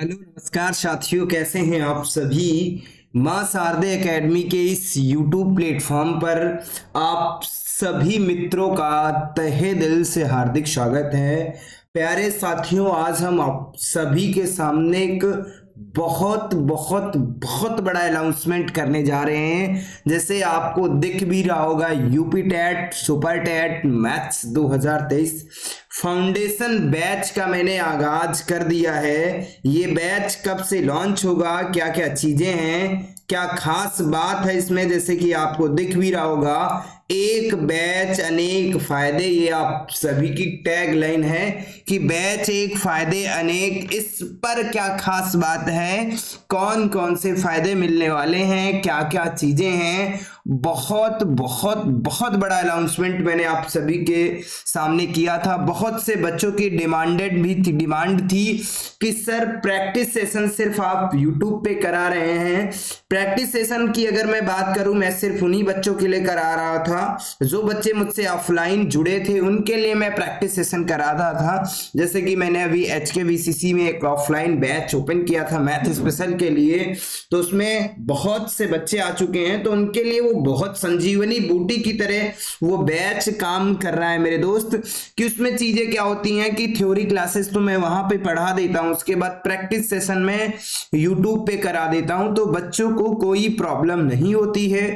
Hello नमस्कार साथियों, कैसे हैं आप सभी। मां शारदे एकेडमी के इस यूट्यूब प्लेटफॉर्म पर आप सभी मित्रों का तहे दिल से हार्दिक स्वागत है। प्यारे साथियों, आज हम आप सभी के सामने एक बहुत बहुत बहुत बड़ा अनाउंसमेंट करने जा रहे हैं। जैसे आपको दिख भी रहा होगा, UP TET super TET maths 2023 foundation batch का मैंने आगाज कर दिया है। ये बैच कब से लॉन्च होगा, क्या क्या चीजें हैं, क्या खास बात है इसमें, जैसे कि आपको दिख भी रहा होगा, एक बैच अनेक फायदे। ये आप सभी की टैग लाइन है कि बैच एक फायदे अनेक। इस पर क्या खास बात है, कौन कौन से फायदे मिलने वाले हैं, क्या क्या चीजें हैं। बहुत बहुत बहुत बड़ा अनाउंसमेंट मैंने आप सभी के सामने किया था। बहुत से बच्चों की डिमांड थी कि सर प्रैक्टिस सेशन सिर्फ आप यूट्यूब पे करा रहे हैं। प्रैक्टिस सेशन की अगर मैं बात करूं, मैं सिर्फ उन्हीं बच्चों के लिए करा रहा था जो बच्चे मुझसे ऑफलाइन जुड़े थे, उनके लिए मैं प्रैक्टिस सेशन कराता था। जैसे कि मैंने अभी HKVCC में एक ऑफलाइन बैच ओपन किया था मैथ स्पेशल के लिए, तो उसमें बहुत से बच्चे आ चुके हैं, तो उनके लिए वो बहुत संजीवनी बूटी की तरह वो बैच काम कर रहा है मेरे दोस्त। कि उसमें चीजें क्या होती हैं कि थ्योरी क्लासेस तो मैं वहां पे पढ़ा देता हूं, उसके बाद प्रैक्टिस सेशन में यूट्यूब पे करा देता हूं, तो बच्चों को कोई प्रॉब्लम नहीं होती है,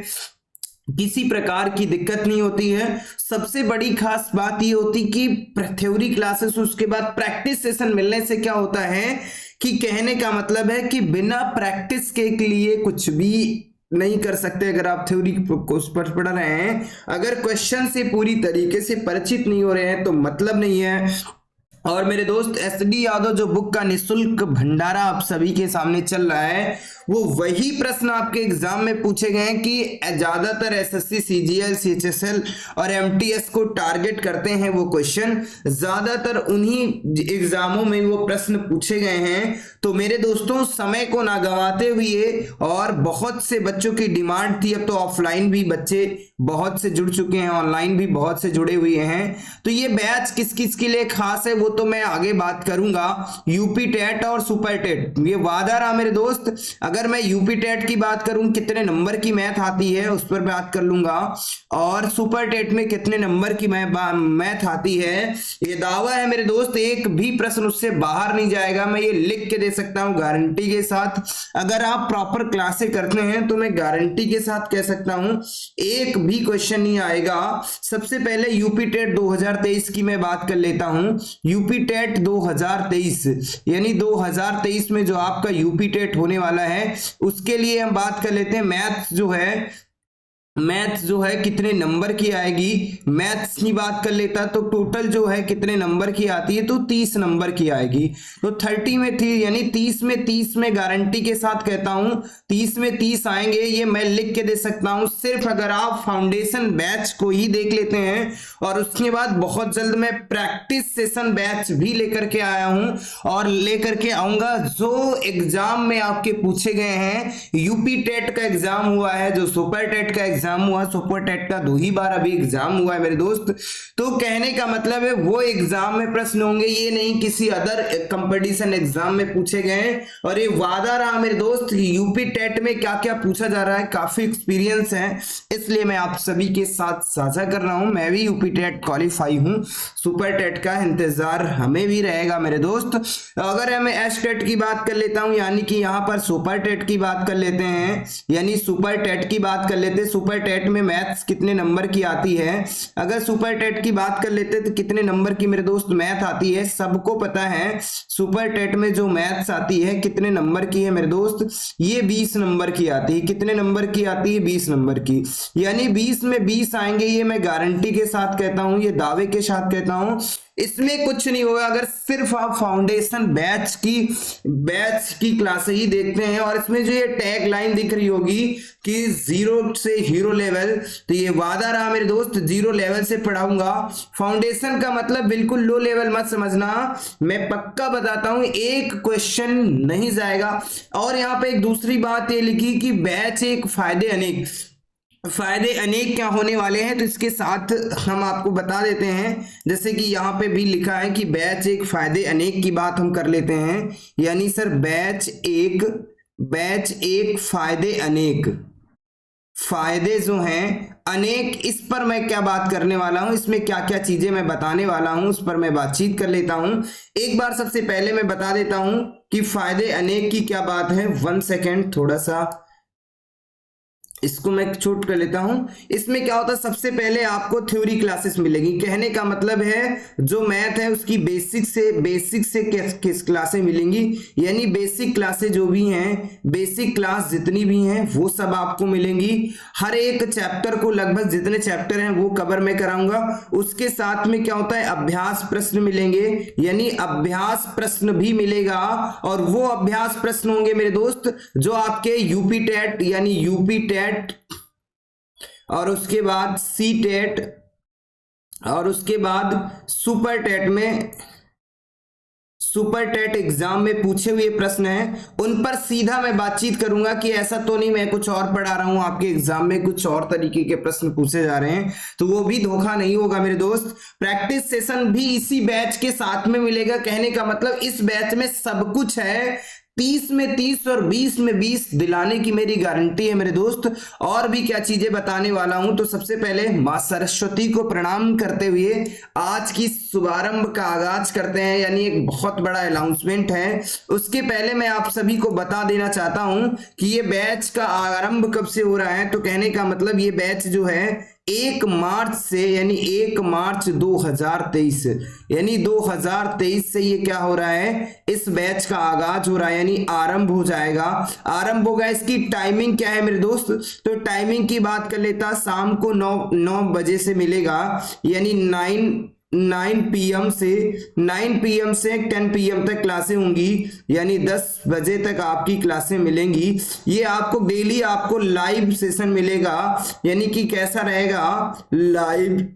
किसी प्रकार की दिक्कत नहीं होती है। सबसे बड़ी खास बात ये होती कि थ्योरी क्लासेस उसके बाद प्रैक्टिस सेशन मिलने से क्या होता है कि कहने का मतलब है कि बिना प्रैक्टिस के लिए कुछ भी नहीं कर सकते। अगर आप थ्योरी कोर्स पर पढ़ रहे हैं, अगर क्वेश्चन से पूरी तरीके से परिचित नहीं हो रहे हैं तो मतलब नहीं है। और मेरे दोस्त SD यादव जो बुक का निःशुल्क भंडारा आप सभी के सामने चल रहा है, वो वही प्रश्न आपके एग्जाम में पूछे गए हैं कि ज्यादातर SSC CGL CHSL और MTS को टारगेट करते हैं वो क्वेश्चन, ज्यादातर उन्हीं एग्जामों में वो प्रश्न पूछे गए हैं। तो मेरे दोस्तों, समय को ना गंवाते हुए, और बहुत से बच्चों की डिमांड थी, अब तो ऑफलाइन भी बच्चे बहुत से जुड़ चुके हैं, ऑनलाइन भी बहुत से जुड़े हुए हैं। तो ये बैच किस किस के लिए खास है वो तो मैं आगे बात करूंगा। यूपी टेट और सुपर टेट, ये वादा रहा मेरे दोस्त। अगर मैं यूपी टेट की बात करूं, कितने नंबर की मैथ आती है उस पर बात कर लूंगा, और सुपर टेट में कितने नंबर की मैथ आती है, ये दावा है मेरे दोस्त। एक भी प्रश्न उससे बाहर नहीं जाएगा, मैं ये लिख के दे सकता हूं गारंटी के साथ। अगर आप प्रॉपर क्लासे करते हैं तो मैं गारंटी के साथ कह सकता हूं एक भी क्वेश्चन नहीं आएगा। सबसे पहले यूपी टेट 2023 की मैं बात कर लेता हूं। यूपी टेट 2023 यानी 2023 में जो आपका यूपी टेट होने वाला है, उसके लिए हम बात कर लेते हैं। मैथ्स जो है कितने नंबर की आएगी। मैथ्स की बात कर लेता तो टोटल जो है कितने नंबर की आती है, तो 30 नंबर की आएगी। तो 30 में थी, यानी 30 में गारंटी के साथ कहता हूं 30 में 30 आएंगे, ये मैं लिख के दे सकता हूं। सिर्फ अगर आप फाउंडेशन बैच को ही देख लेते हैं, और उसके बाद बहुत जल्द मैं प्रैक्टिस सेशन बैच भी लेकर के आया हूं और लेकर के आऊंगा, जो एग्जाम में आपके पूछे गए हैं। यूपी टेट का एग्जाम हुआ है, जो सुपर टेट का एग्जाम हुआ, सुपर टेट का 2 ही बार अभी एग्जाम हुआ है मेरे दोस्त। तो कहने का मतलब है वो एग्जाम में प्रश्न होंगे, ये नहीं किसी अदर कंपटीशन एग्जाम में पूछे गए। और ये वादा रहा मेरे दोस्त, यूपी टेट में क्या क्या पूछा जा रहा है, काफी एक्सपीरियंस है, इसलिए मैं आप सभी के साथ साझा कर रहा हूं। मैं भी यूपी टेट क्वालिफाई हूं, सुपर टेट का इंतजार हमें भी रहेगा मेरे दोस्त। अगर मैं एस टेट की बात कर लेता हूं, यानी कि यहां पर सुपर टेट की बात कर लेते हैं, यानी सुपर टेट की बात कर लेते हैं। सुपर टेट में मैथ्स कितने नंबर की आती है, अगर सुपर टेट की बात कर लेते तो कितने नंबर की मेरे दोस्त मैथ आती है, सबको पता है। सुपर टेट में जो मैथ्स आती है कितने नंबर की है मेरे दोस्त, ये 20 नंबर की आती है। कितने नंबर की आती है, 20 नंबर की, यानी 20 में 20 आएंगे, ये मैं गारंटी के साथ कहता हूं, ये दावे के साथ कहता हूं। इसमें कुछ नहीं होगा अगर सिर्फ आप फाउंडेशन बैच की क्लास ही देखते हैं। और इसमें जो ये टैग लाइन दिख रही होगी कि 0 से हीरो लेवल, तो ये वादा रहा मेरे दोस्त, 0 लेवल से पढ़ाऊंगा। फाउंडेशन का मतलब बिल्कुल लो लेवल मत समझना, मैं पक्का बताता हूं एक क्वेश्चन नहीं जाएगा। और यहां पे एक दूसरी बात ये लिखी कि बैच एक फायदे अनेक। फायदे अनेक क्या होने वाले हैं, तो इसके साथ हम आपको बता देते हैं। जैसे कि यहाँ पे भी लिखा है कि बैच एक फायदे अनेक की बात हम कर लेते हैं, यानी सर बैच एक फायदे अनेक, फायदे जो हैं अनेक, इस पर मैं क्या बात करने वाला हूं, इसमें क्या क्या चीजें मैं बताने वाला हूं, उस पर मैं बातचीत कर लेता हूं। एक बार सबसे पहले मैं बता देता हूं कि फायदे अनेक की क्या बात है। 1 सेकेंड, थोड़ा सा इसको मैं छूट कर लेता हूं। इसमें क्या होता है, सबसे पहले आपको थ्योरी क्लासेस मिलेगी। कहने का मतलब है जो मैथ है उसकी बेसिक से किस क्लासें मिलेंगी, यानी बेसिक क्लासें जो भी हैं, बेसिक क्लास जितनी भी हैं वो सब आपको मिलेंगी। हर एक चैप्टर को, लगभग जितने चैप्टर हैं वो कवर मैं कराऊंगा। उसके साथ में क्या होता है, अभ्यास प्रश्न मिलेंगे, यानी अभ्यास प्रश्न भी मिलेगा। और वो अभ्यास प्रश्न होंगे मेरे दोस्त जो आपके यूपी टेट यानी यूपी टेट और उसके बाद सी टेट और उसके बाद सुपर टेट एग्जाम में पूछे हुए प्रश्न हैं, उन पर सीधा मैं बातचीत करूंगा कि ऐसा तो नहीं मैं कुछ और पढ़ा रहा हूं, आपके एग्जाम में कुछ और तरीके के प्रश्न पूछे जा रहे हैं, तो वो भी धोखा नहीं होगा मेरे दोस्त। प्रैक्टिस सेशन भी इसी बैच के साथ में मिलेगा। कहने का मतलब इस बैच में सब कुछ है, 30 में 30 और 20 में 20 दिलाने की मेरी गारंटी है मेरे दोस्त। और भी क्या चीजें बताने वाला हूं, तो सबसे पहले मां सरस्वती को प्रणाम करते हुए आज की शुभारंभ का आगाज करते हैं, यानी एक बहुत बड़ा अनाउंसमेंट है। उसके पहले मैं आप सभी को बता देना चाहता हूं कि ये बैच का आरंभ कब से हो रहा है। तो कहने का मतलब ये बैच जो है 1 मार्च से, यानी 1 मार्च 2023, यानी 2023 से ये क्या हो रहा है, इस बैच का आगाज हो रहा है, यानी आरंभ हो जाएगा। आरंभ होगा, इसकी टाइमिंग क्या है मेरे दोस्त, तो टाइमिंग की बात कर लेता, शाम को 9 बजे से मिलेगा, यानी 9 PM से 10 PM तक क्लासें होंगी, यानी 10 बजे तक आपकी क्लासें मिलेंगी। ये आपको डेली आपको लाइव सेशन मिलेगा, यानी कि कैसा रहेगा, लाइव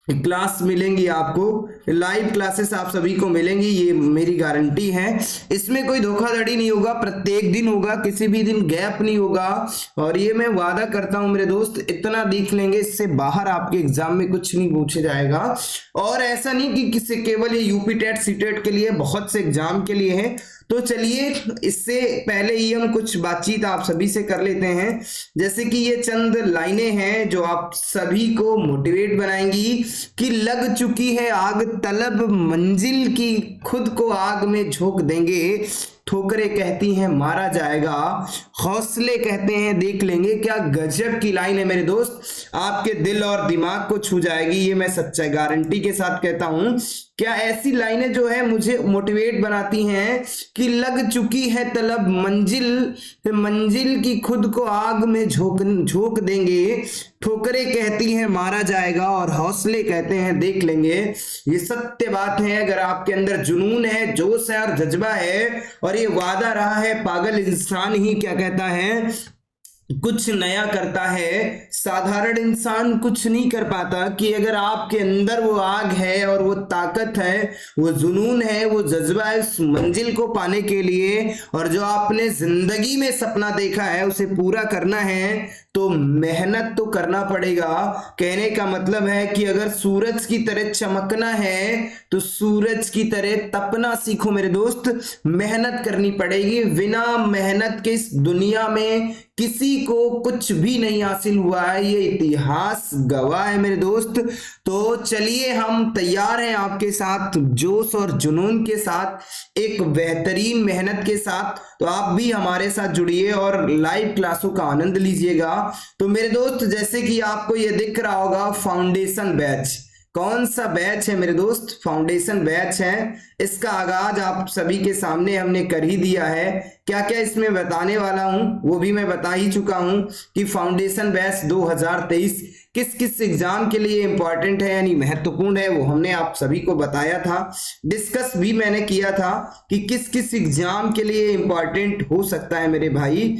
क्लास मिलेंगी आपको, लाइव क्लासेस आप सभी को मिलेंगी, ये मेरी गारंटी है। इसमें कोई धोखाधड़ी नहीं होगा, प्रत्येक दिन होगा, किसी भी दिन गैप नहीं होगा। और ये मैं वादा करता हूं मेरे दोस्त, इतना देख लेंगे, इससे बाहर आपके एग्जाम में कुछ नहीं पूछे जाएगा। और ऐसा नहीं कि किसी केवल ये यूपी टेट सी टेट के लिए, बहुत से एग्जाम के लिए है। तो चलिए इससे पहले ही हम कुछ बातचीत आप सभी से कर लेते हैं। जैसे कि ये चंद लाइनें हैं जो आप सभी को मोटिवेट बनाएंगी कि लग चुकी है आग तलब मंजिल की, खुद को आग में झोंक देंगे, ठोकरें कहती हैं मारा जाएगा, हौसले कहते हैं देख लेंगे। क्या गजब की लाइन है मेरे दोस्त, आपके दिल और दिमाग को छू जाएगी, ये मैं सच्चाई गारंटी के साथ कहता हूं। क्या ऐसी लाइनें जो है मुझे मोटिवेट बनाती हैं कि लग चुकी है तलब मंजिल की, खुद को आग में झोंक देंगे, ठोकरें कहती हैं मारा जाएगा और हौसले कहते हैं देख लेंगे। ये सत्य बात है। अगर आपके अंदर जुनून है, जोश है और जज्बा है, और ये वादा रहा है, पागल इंसान ही क्या कहता है, कुछ नया करता है, साधारण इंसान कुछ नहीं कर पाता। कि अगर आपके अंदर वो आग है और वो ताकत है, वो जुनून है, वो जज्बा है उस मंजिल को पाने के लिए, और जो आपने जिंदगी में सपना देखा है उसे पूरा करना है, तो मेहनत तो करना पड़ेगा। कहने का मतलब है कि अगर सूरज की तरह चमकना है तो सूरज की तरह तपना सीखो मेरे दोस्त, मेहनत करनी पड़ेगी। बिना मेहनत के इस दुनिया में किसी को कुछ भी नहीं हासिल हुआ है, ये इतिहास गवाह है मेरे दोस्त। तो चलिए हम तैयार हैं आपके साथ जोश और जुनून के साथ, एक बेहतरीन मेहनत के साथ। तो आप भी हमारे साथ जुड़िए और लाइव क्लासों का आनंद लीजिएगा। तो मेरे दोस्त जैसे कि आपको ये दिख रहा होगा फाउंडेशन बैच, कौन सा बैच है मेरे दोस्त, फाउंडेशन बैच है। इसका आगाज आप सभी के सामने हमने कर ही दिया है। क्या क्या इसमें बताने वाला हूं वो भी मैं बता ही चुका हूं कि फाउंडेशन बैच 2023 किस किस एग्जाम के लिए इंपॉर्टेंट है, यानी महत्वपूर्ण है, वो हमने आप सभी को बताया था। डिस्कस भी मैंने किया था कि किस किस एग्जाम के लिए इंपॉर्टेंट हो सकता है मेरे भाई,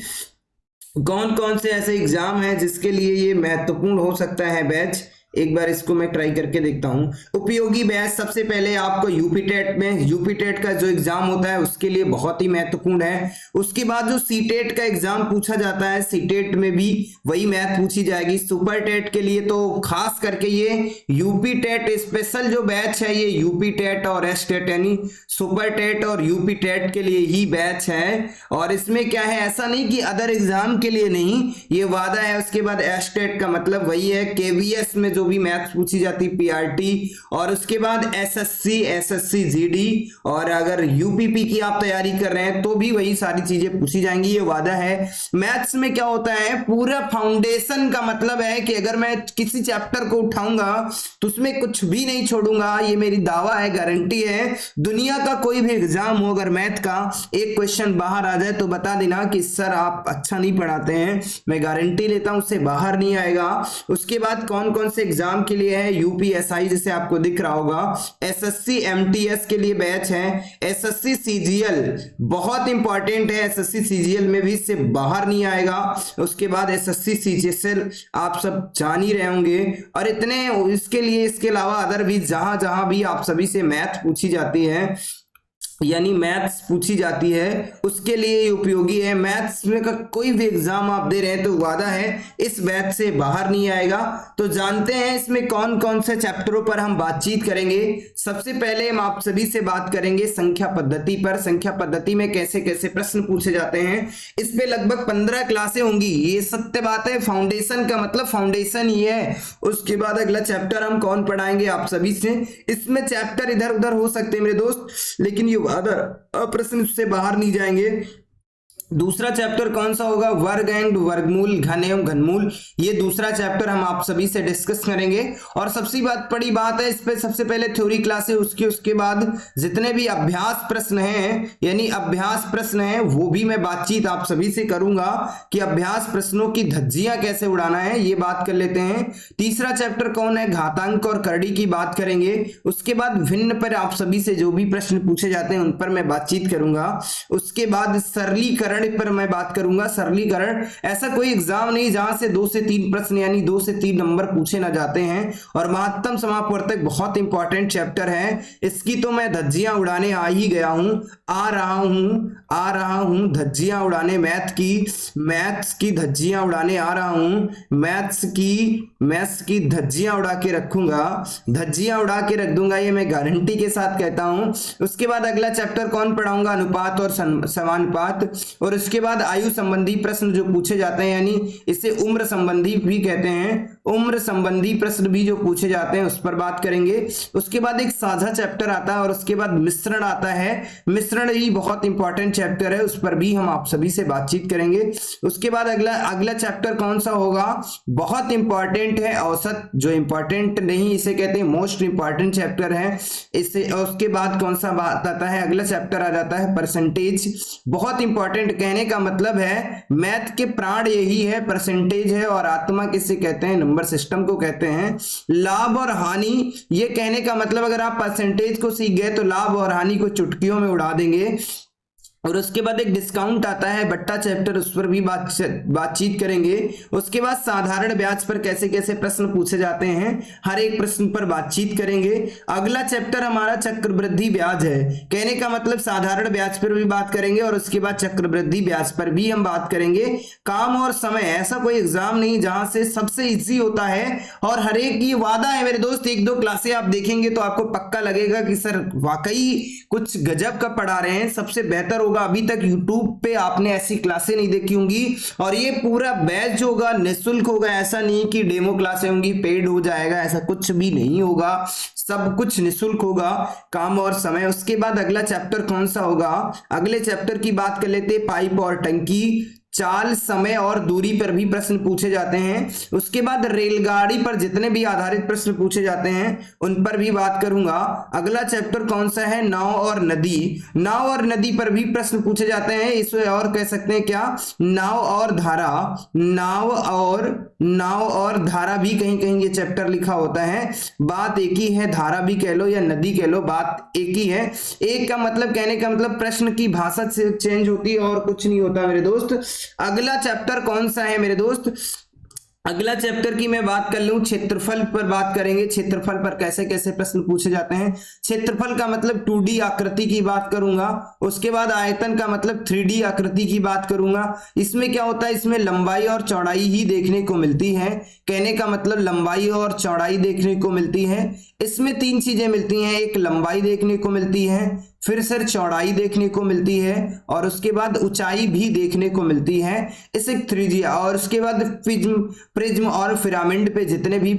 कौन कौन से ऐसे एग्जाम हैं जिसके लिए ये महत्वपूर्ण हो सकता है बैच, एक बार इसको मैं ट्राई करके देखता हूं। उपयोगी बैच सबसे पहले आपको यूपीटेट में, यूपीटेट का जो एग्जाम होता है उसके लिए बहुत ही महत्वपूर्ण है। उसके बाद जो सीटेट का एग्जाम पूछा जाता है, सीटेट में भी वही मैथ पूछी जाएगी। सुपर टेट के लिए तो खास करके ये यूपीटेट स्पेशल जो बैच है, ये यूपीटेट और एसटेट यानी सुपर टेट और यूपीटेट के लिए ही बैच है। और इसमें क्या है, ऐसा नहीं कि अदर एग्जाम के लिए नहीं, ये वादा है। उसके बाद एसटेट का मतलब वही है केवीएस में जो भी मैथ्स पूछी जाती, पीआरटी, और उसके बाद एसएससी जीडी, और अगर यूपीपी की आप तैयारी कर रहे हैं तो भी वही सारी चीजें पूछी जाएंगी, ये वादा है। मैथ्स में क्या होता है, पूरा फाउंडेशन का मतलब है कि अगर मैं किसी चैप्टर को उठाऊंगा तो उसमें कुछ भी नहीं छोड़ूंगा, ये मेरी दावा है, गारंटी है। दुनिया का कोई भी एग्जाम हो, अगर मैथ का एक क्वेश्चन बाहर आ जाए तो बता देना कि सर आप अच्छा नहीं पढ़ाते हैं, मैं गारंटी लेता हूं उससे बाहर नहीं आएगा। उसके बाद कौन कौन से एग्जाम के लिए है, यूपीएसआई जैसे आपको दिख रहा होगा, एसएससी एमटीएस के लिए बैच है, एसएससी सीजीएल बहुत इंपॉर्टेंट है, एसएससी सीजीएल में भी इससे बाहर नहीं आएगा। उसके बाद एसएससी सीजीएल आप सब जान ही रहे होंगे। और इतने इसके लिए, इसके अलावा अदर भी जहां जहां भी आप सभी से मैथ पूछी जाती है, यानी मैथ्स पूछी जाती है, उसके लिए ये उपयोगी है। मैथ्स में का कोई भी एग्जाम आप दे रहे हैं तो वादा है इस बैच से बाहर नहीं आएगा। तो जानते हैं इसमें कौन कौन से चैप्टरों पर हम बातचीत करेंगे। सबसे पहले हम आप सभी से बात करेंगे संख्या पद्धति पर। संख्या पद्धति में कैसे कैसे प्रश्न पूछे जाते हैं, इस पे लगभग 15 क्लासें होंगी, ये सत्य बात है। फाउंडेशन का मतलब फाउंडेशन ही है। उसके बाद अगला चैप्टर हम कौन पढ़ाएंगे आप सभी से, इसमें चैप्टर इधर उधर हो सकते हैं मेरे दोस्त, लेकिन ये अदर प्रश्न उससे बाहर नहीं जाएंगे। दूसरा चैप्टर कौन सा होगा, वर्ग एंड वर्गमूल, घन एवं घनमूल, ये दूसरा चैप्टर हम आप सभी से डिस्कस करेंगे। और सबसे बड़ी बात है, इस पे सबसे पहले थ्योरी क्लास है, उसके बाद जितने भी अभ्यास प्रश्न हैं, यानी अभ्यास प्रश्न हैं, वो भी मैं बातचीत आप सभी से करूंगा कि अभ्यास प्रश्नों की धज्जियां कैसे उड़ाना है, ये बात कर लेते हैं। तीसरा चैप्टर कौन है, घातांक और करड़ी की बात करेंगे। उसके बाद भिन्न पर आप सभी से जो भी प्रश्न पूछे जाते हैं उन पर मैं बातचीत करूंगा। उसके बाद सरलीकरण पर मैं बात करूंगा। सरलीकरण, ऐसा कोई एग्जाम नहीं जहां से 2 से 3 प्रश्न यानी 2 से 3 नंबर पूछे ना जाते हैं। और महत्तम समापवर्तक बहुत इंपॉर्टेंट चैप्टर है, इसकी तो मैं धज्जियां उड़ाने आ ही गया हूं, आ रहा हूं धज्जियां उड़ाने, मैथ्स की धज्जियां उड़ाने आ रहा हूं। मैथ्स की धज्जियां उड़ा के रखूंगा, धज्जियां उड़ा के रख दूंगा, ये मैं गारंटी के साथ कहता हूं। उसके बाद अगला चैप्टर कौन पढ़ाऊंगा, अनुपात और समानुपात। और उसके बाद आयु संबंधी प्रश्न जो पूछे जाते हैं, यानी इसे उम्र संबंधी भी कहते हैं, उम्र संबंधी प्रश्न भी जो पूछे जाते हैं उस पर बात करेंगे। उसके बाद एक साझा चैप्टर आता है और उसके बाद मिश्रण आता है। मिश्रण ही बहुत इंपॉर्टेंट चैप्टर है, उस पर भी हम आप सभी से बातचीत करेंगे। उसके बाद अगला चैप्टर कौन सा होगा, बहुत इंपॉर्टेंट है, औसत, जो इंपॉर्टेंट नहीं इसे कहते हैं मोस्ट इंपॉर्टेंट चैप्टर है इसे। उसके बाद कौन सा बात आता है, अगला चैप्टर आ जाता है परसेंटेज। बहुत इंपॉर्टेंट, कहने का मतलब है मैथ के प्राण यही है, परसेंटेज है, और आत्मा किसे कहते हैं, नंबर सिस्टम को कहते हैं। लाभ और हानि, ये कहने का मतलब अगर आप परसेंटेज को सीख गए तो लाभ और हानि को चुटकियों में उड़ा देंगे। और उसके बाद एक डिस्काउंट आता है, बट्टा चैप्टर, उस पर भी बातचीत करेंगे। उसके बाद साधारण ब्याज पर कैसे कैसे प्रश्न पूछे जाते हैं, हर एक प्रश्न पर बातचीत करेंगे। अगला चैप्टर हमारा चक्रवृद्धि ब्याज है, कहने का मतलब साधारण ब्याज पर भी बात करेंगे और उसके बाद चक्रवृद्धि ब्याज पर भी हम बात करेंगे। काम और समय, ऐसा कोई एग्जाम नहीं जहां से सबसे इजी होता है, और हर एक ये वादा है मेरे दोस्त, 1-2 क्लासें आप देखेंगे तो आपको पक्का लगेगा कि सर वाकई कुछ गजब का पढ़ा रहे हैं, सबसे बेहतर होगा। अभी तक YouTube पे आपने ऐसी क्लासें नहीं देखी होंगी, और ये पूरा बैच होगा निःशुल्क होगा, ऐसा नहीं कि डेमो क्लासें होंगी पेड हो जाएगा, ऐसा कुछ भी नहीं होगा, सब कुछ निःशुल्क होगा। काम और समय। उसके बाद अगला चैप्टर कौन सा होगा, अगले चैप्टर की बात कर लेते हैं, पाइप और टंकी, चाल, समय और दूरी पर भी प्रश्न पूछे जाते हैं। उसके बाद रेलगाड़ी पर जितने भी आधारित प्रश्न पूछे जाते हैं उन पर भी बात करूंगा। अगला चैप्टर कौन सा है, नाव और नदी। नाव और नदी पर भी प्रश्न पूछे जाते हैं, इसे और कह सकते हैं क्या, नाव और धारा। नाव और धारा भी कहीं कहीं ये चैप्टर लिखा होता है, बात एक ही है, धारा भी कह लो या नदी कह लो, बात एक ही है। एक का मतलब, कहने का मतलब प्रश्न की भाषा से चेंज होती है और कुछ नहीं होता मेरे दोस्त। अगला चैप्टर कौन सा है मेरे दोस्त, अगला चैप्टर की मैं बात कर लूं, क्षेत्रफल पर बात करेंगे। क्षेत्रफल पर कैसे कैसे प्रश्न पूछे जाते हैं। क्षेत्रफल का मतलब 2D आकृति की बात करूंगा। उसके बाद आयतन का मतलब 3D आकृति की बात करूंगा। इसमें क्या होता है, इसमें लंबाई और चौड़ाई ही देखने को मिलती है। कहने का मतलब लंबाई और चौड़ाई देखने को मिलती है। इसमें 3 चीजें मिलती हैं, एक लंबाई देखने को मिलती है, फिर सर चौड़ाई देखने को मिलती है, और उसके बाद ऊंचाई भी देखने को मिलती है। इसे 3D, और उसके बाद प्रिज्म और पिरामिड पे जितने भी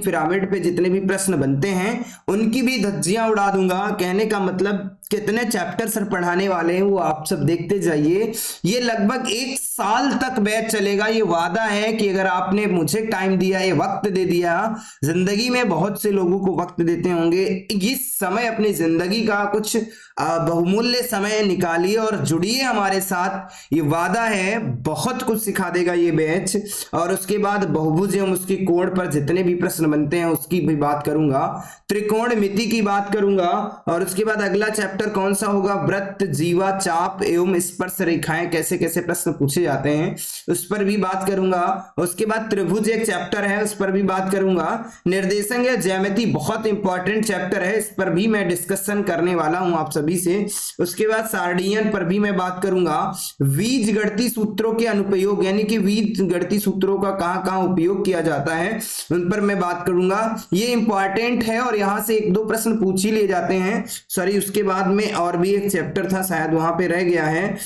प्रश्न बनते हैं उनकी भी धज्जियां उड़ा दूंगा। कहने का मतलब कितने चैप्टर सर पढ़ाने वाले हैं वो आप सब देखते जाइए। ये लगभग 1 साल तक बैच चलेगा। ये वादा है कि अगर आपने मुझे टाइम दिया, ये वक्त दे दिया, जिंदगी में बहुत से लोगों को वक्त देते होंगे, इस समय अपनी जिंदगी का कुछ बहुमूल्य समय निकालिए और जुड़िए हमारे साथ। ये वादा है, बहुत कुछ सिखा देगा ये बैच। और उसके बाद बहुभुज एवं उसके कोण पर जितने भी प्रश्न बनते हैं उसकी भी बात करूंगा, त्रिकोणमिति की बात करूंगा। और उसके बाद अगला चैप्टर कौन सा होगा, वृत्त, जीवा, चाप एवं स्पर्श रेखाएं कैसे कैसे प्रश्न पूछे जाते हैं उस पर भी बात करूंगा। उसके बाद त्रिभुज एक चैप्टर है, उस पर भी बात करूंगा। निर्देशांक या ज्यामिति बहुत इंपॉर्टेंट चैप्टर है, इस पर भी मैं डिस्कशन करने वाला हूं आप सभी से। उसके बाद सार्डियन पर भी मैं बात करूंगा। बीजगणितीय सूत्रों के अनुप्रयोग, यानी कि बीजगणितीय सूत्रों का कहां कहां उपयोग किया जाता है उन पर मैं बात करूंगा। ये इंपॉर्टेंट है और यहां से 1-2 प्रश्न पूछ ही लिए जाते हैं। सॉरी, उसके बाद में और भी एक चैप्टर था, शायद वहां पे रह गया है।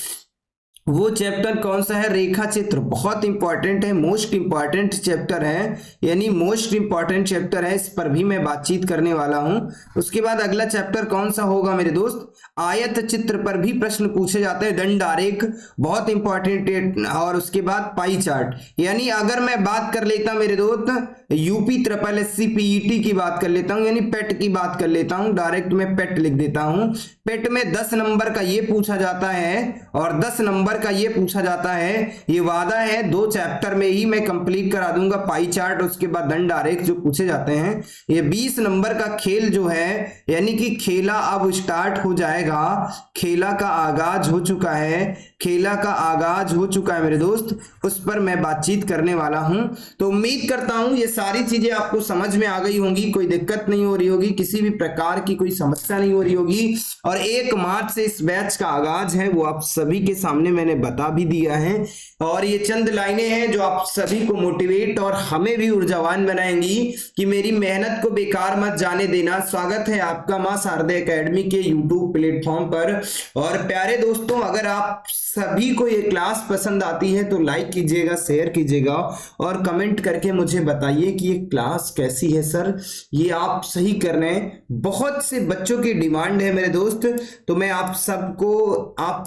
वो चैप्टर कौन सा है, रेखा चित्र। बहुत इंपॉर्टेंट है, मोस्ट इंपॉर्टेंट चैप्टर है, यानी मोस्ट इंपॉर्टेंट चैप्टर है, इस पर भी मैं बातचीत करने वाला हूं। उसके बाद अगला चैप्टर कौन सा होगा मेरे दोस्त, आयत चित्र पर भी प्रश्न पूछे जाते हैं। दंड आरेख बहुत इंपॉर्टेंट। और उसके बाद पाई चार्ट, यानी अगर मैं बात कर लेता मेरे दोस्त यूपी ट्रिपल एससी पीईटी की बात कर लेता हूं, यानी पेट की बात कर लेता हूं, डायरेक्ट मैं पेट लिख देता हूं। पेट में 10 नंबर का ये पूछा जाता है और 10 नंबर का ये पूछा जाता है। ये वादा है 2 चैप्टर में ही मैं कंप्लीट करा दूंगा, पाई चार्ट, उसके बाद दंड आरेख जो पूछे जाते हैं। ये 20 नंबर का खेल जो है, यानी कि खेला अब स्टार्ट हो जाएगा, खेला का आगाज हो चुका है, खेला का आगाज हो चुका है मेरे दोस्त, उस पर मैं बातचीत करने वाला हूं। तो उम्मीद करता हूं ये सारी चीजें आपको समझ में आ गई होंगी, कोई दिक्कत नहीं हो रही होगी, किसी भी प्रकार की कोई समस्या नहीं हो रही होगी। और 1 मार्च से इस बैच का आगाज है, वो आप सभी के सामने मैंने बता भी दिया है। और ये चंद लाइनें हैं जो आप सभी को मोटिवेट और हमें भी ऊर्जावान बनाएंगी कि मेरी मेहनत को बेकार मत जाने देना। स्वागत है आपका मां शारदे एकेडमी के यूट्यूब प्लेटफॉर्म पर। और प्यारे दोस्तों, अगर आप सभी को ये क्लास पसंद आती है तो लाइक कीजिएगा, शेयर कीजिएगा और कमेंट करके मुझे बताइए कि ये क्लास कैसी है सर, ये आप सही कर रहे हैं। बहुत से बच्चों की डिमांड है मेरे दोस्त, तो मैं आप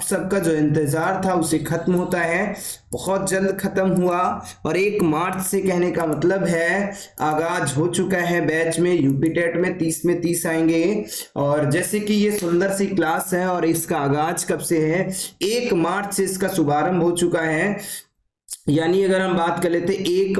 सबका जो इंतजार था उसे खत्म होता है, बहुत जल्द खत्म हुआ। और 1 मार्च से कहने का मतलब है आगाज हो चुका है बैच में। यूपी टेट में 30 में 30 आएंगे। और जैसे कि ये सुंदर सी क्लास है और इसका आगाज कब से है, 1 मार्च से इसका शुभारंभ हो चुका है। यानी अगर हम बात कर लेते 1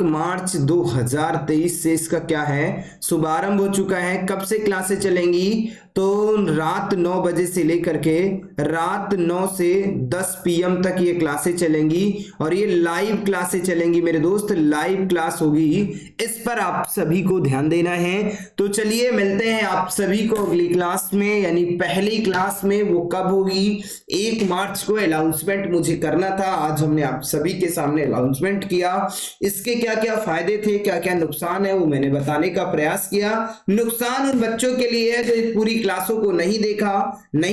मार्च 2023 से इसका क्या है, शुभारंभ हो चुका है। कब से क्लासें चलेंगी, तो रात 9 बजे से लेकर के रात 9 से 10 PM तक ये क्लासें चलेंगी। और ये लाइव क्लासें चलेंगी मेरे दोस्त, लाइव क्लास होगी, इस पर आप सभी को ध्यान देना है। तो चलिए मिलते हैं आप सभी को अगली क्लास में, यानी पहली क्लास में। वो कब होगी, 1 मार्च को अनाउंसमेंट मुझे करना था, आज हमने आप सभी के सामने अनाउंसमेंट किया। इसके क्या क्या फायदे थे, क्या क्या नुकसान है, वो मैंने बताने का प्रयास किया। नुकसान उन बच्चों के लिए है जो इस पूरी क्लासों को नहीं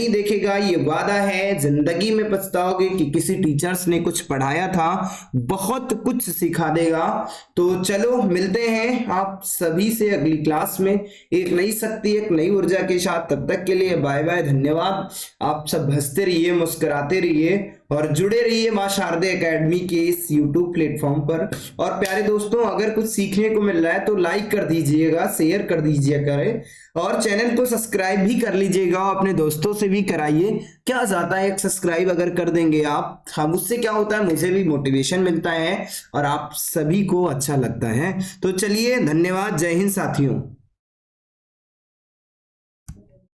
देखेगा। ये वादा है, जिंदगी में पछताओगे कि किसी टीचर्स ने कुछ पढ़ाया था, बहुत कुछ सिखा देगा। तो चलो मिलते हैं आप सभी से अगली क्लास में एक नई शक्ति, एक नई ऊर्जा के साथ। तब तक के लिए बाय बाय, धन्यवाद। आप सब हंसते रहिए, मुस्कुराते रहिए और जुड़े रहिए मां शारदे एकेडमी के इस यूट्यूब प्लेटफॉर्म पर। और प्यारे दोस्तों, अगर कुछ सीखने को मिल रहा है तो लाइक कर दीजिएगा, शेयर कर दीजिए करें और चैनल को सब्सक्राइब भी कर लीजिएगा, अपने दोस्तों से भी कराइए। क्या जाता है, एक सब्सक्राइब अगर कर देंगे आप, हम उससे क्या होता है, मुझे भी मोटिवेशन मिलता है और आप सभी को अच्छा लगता है। तो चलिए, धन्यवाद, जय हिंद साथियों।